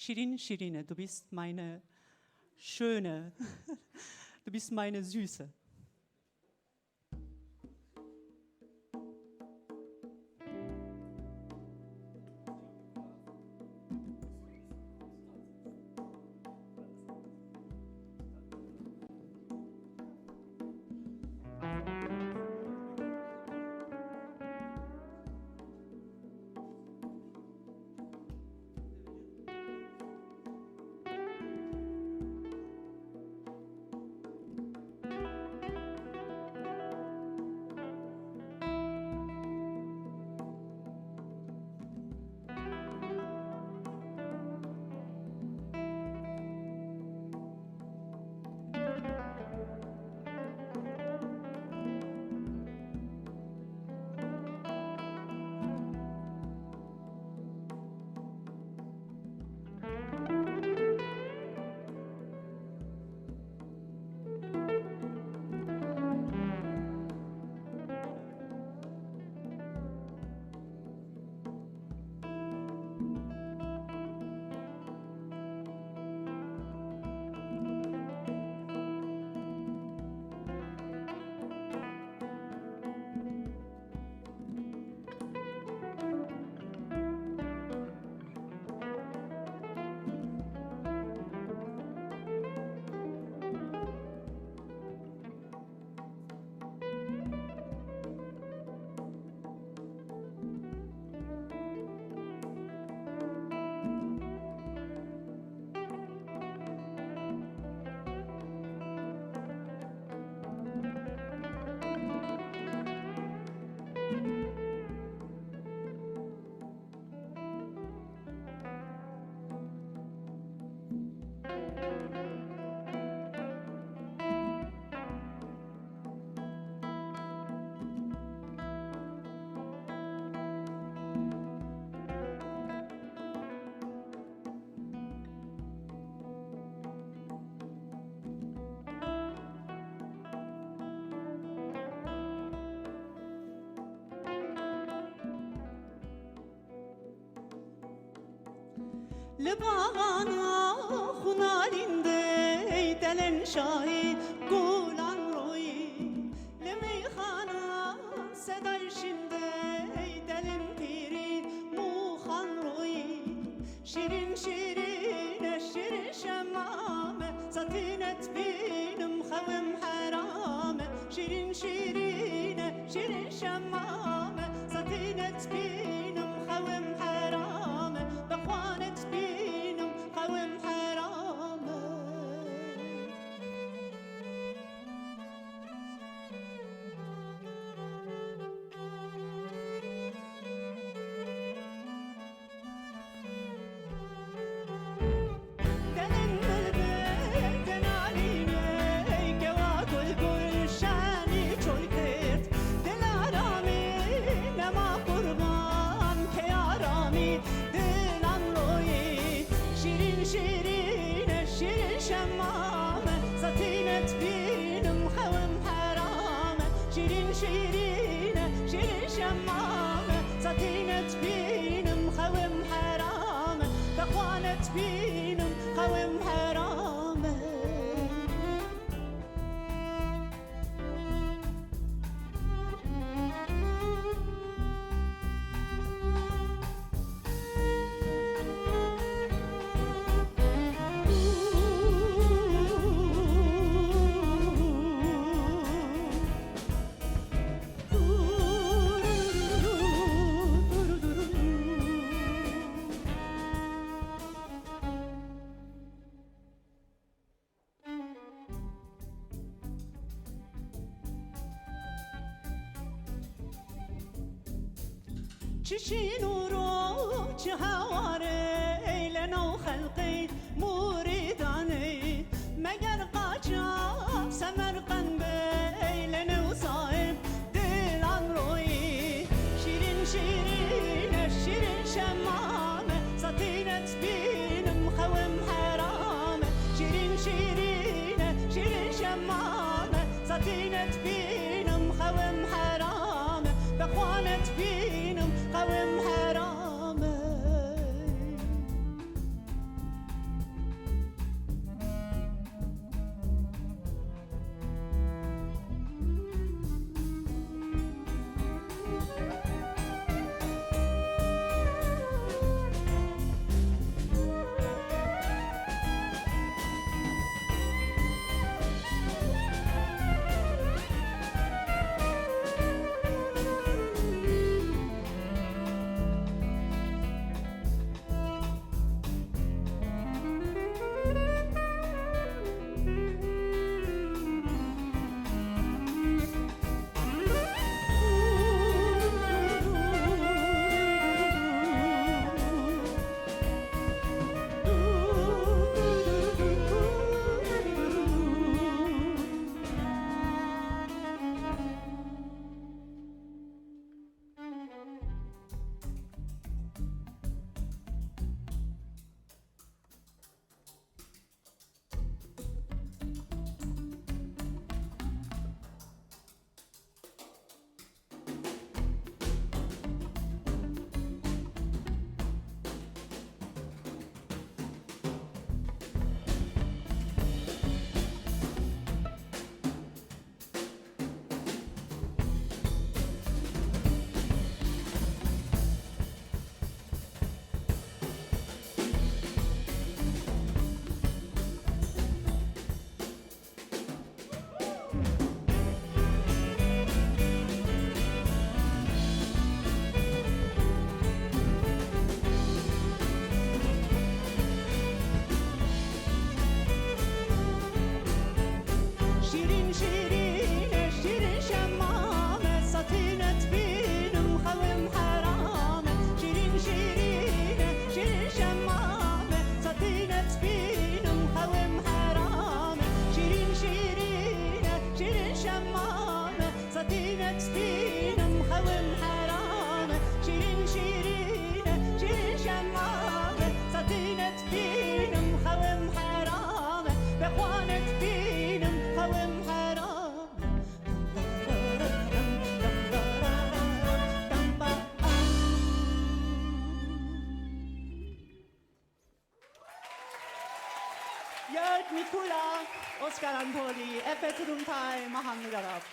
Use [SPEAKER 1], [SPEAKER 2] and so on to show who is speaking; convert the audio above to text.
[SPEAKER 1] Shirin, Shirine, du bist meine Schöne, du bist meine Süße. لباغانا خنالinde delen şahi gulan royi lemeykhana sedar şimdi delen piri muhan royi şirin şirine şirin şemmame satinet benim khavem harame şirin şirine şirin şemmame satinet benim khavem harame بخوانت بينم قوم حرامه دلن بلبل علينا جوا كل شاني چوي كرت دل آرامي نما قربان که آرامی شيرين شيرين شمامة سطينة بينم خوم حرامة شيرين شيرين شيرين شمامة سطينة بينم خوم حرامة بقوانة بينم خوم حرامة چشی نورو چه هواره ایلنا و خلقی موریدانه مگر قاچاب سمرقند به ایلنا و صاحب دلان روی شیرین شیرین شیرین شمامه سطینت بینم خوم حرامه شیرین شیرین شیرین شمامه سطینت بینم خوم حرامه بخوانت بینم قوم حرامه اخوانك بينم هوم حرام Jörg Mikula, Oscar Antoli, Efe Turumtay, Mahanlı Garab.